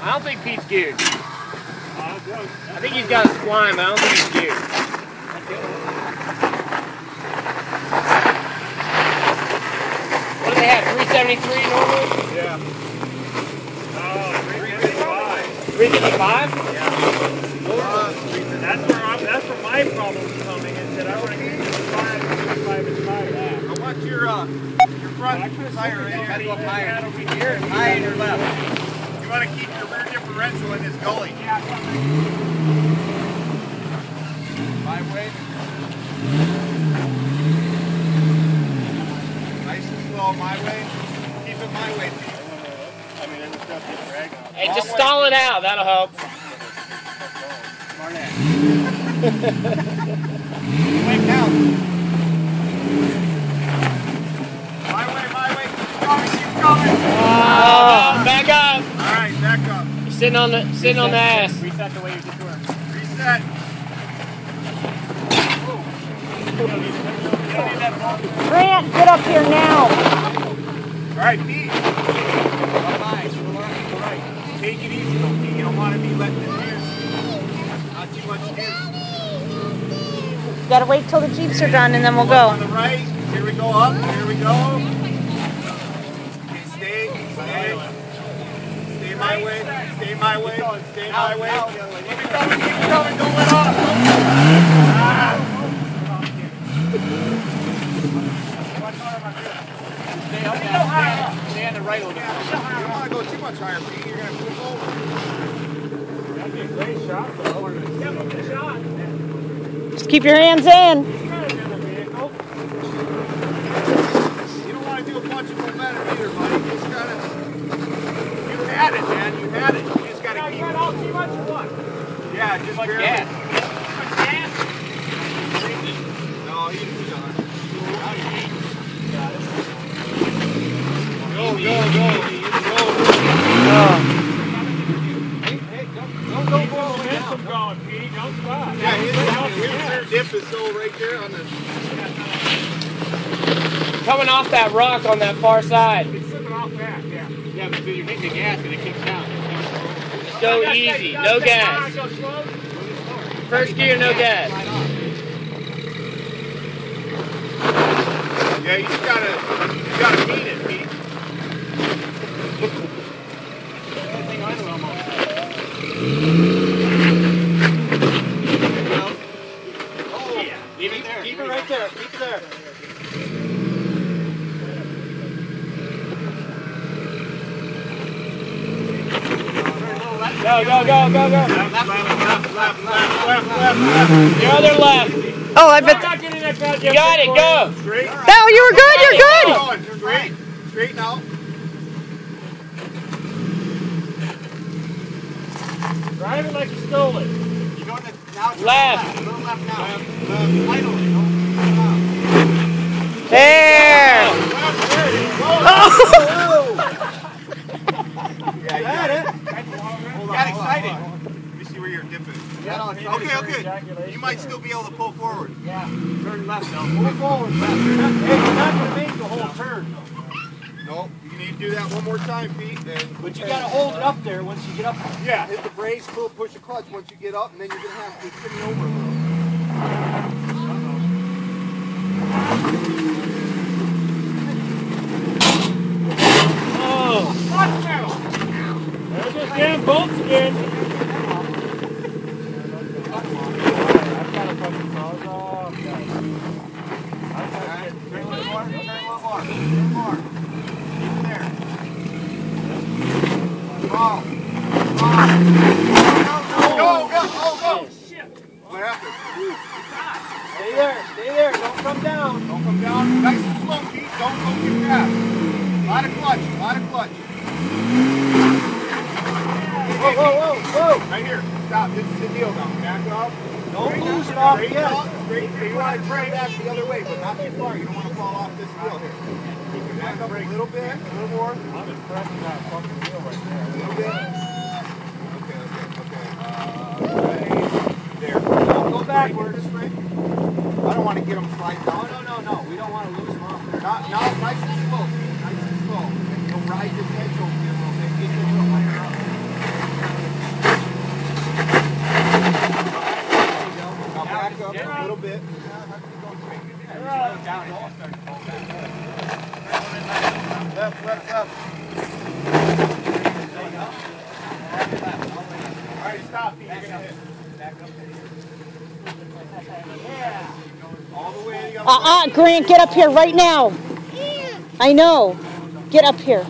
I don't think Pete's geared. I think he's got a spline, but I don't think he's geared. What do they have? 373 normally? Yeah. Oh, 355. 355? Yeah. That's where my problem's coming is that I want to get 5 and 5. I want your front tire right here. Go higher. High in your left. You want to keep your rear differential in this gully. Yeah. My way. Nice and slow, my way. Keep it my way, Pete. I mean, I just got to drag on. Hey, just stall it out. That'll help. Smart ass. Way down. My way. Keep coming. Oh, back up. All right, back up. You're sitting on the ass. Reset the way you just were. Reset. Grant, get up here now. All right, Pete. Right. Take it easy, though, Pete. You don't want to be letting this in. Not too much juice. Gotta wait till the Jeeps are done and then we'll On go. the right. Here we go up. Here we go. Okay, stay my way. Stay my way. Stay my way. Keep it coming. Don't let off. Stay on the right a little bit. You don't want to go too much higher, Pete. You're going to flip over. That'd be a great shot, though. Yeah, good shot. Just keep your hands in. It's kind of in the vehicle. You don't want to do a bunch of momentum either, buddy. You just got to... You had it, man. You had it. You just got to keep... You got all too much or what? Yeah, just Like barely. gas. Too much gas? No, he's done. Go. Hey, don't go momentum going, Pete. Don't stop. Yeah, his rear dip is so right there on the... Coming off that rock on that far side. It's slipping off that, yeah. Yeah, because you're hitting the gas and it kicks down. So easy, no gas. First gear, no gas. Yeah, you gotta mean it, Pete. Leave it there. Keep it right there. Keep it there. Go. Left. Your other left. Oh, I bet. You got it, go. Straight. No, you were good. You're good. Straight. Straight now. Drive it like you stole it. You're going to now. Left. A little left now. Left. There. Oh. Yeah, you got it. You got excited. Let me see where your dip is. Okay. You might still be able to pull forward. Yeah. Turn left now. Pull forward. Hey, you're not going to make the whole turn. No, you need to do that one more time, Pete. But you got to hold it up there once you get up. Yeah, hit the brakes, push the clutch once you get up, and then you're going to have to spin it over a little. Oh. Clutch pedal. There's those damn bolts again. Turn a little more. Keep it there. Go. Oh, shit. What happened? Stay there. Don't come down. Nice and slow, Pete. Don't go too fast. A lot of clutch. Whoa. Right here. Stop. This is the deal now. Back up. Don't lose it off Straight yet. up. Straight. You want to turn back the other way, but not too far. You don't want to fall off this wheel here. Back up a little bit. A little more. I'm impressed with that fucking wheel right there. A little bit. Okay. There. Go backwards. Straight. I don't want to get them slide down. No. We don't want to lose them off there. Not nice and slow. And you'll ride this edge over here a little bit. Get you a little higher up. left, left, left. All right, stop. You're going to hit. Back up there. Yeah. All the way. Grant, get up here right now. I know. Get up here.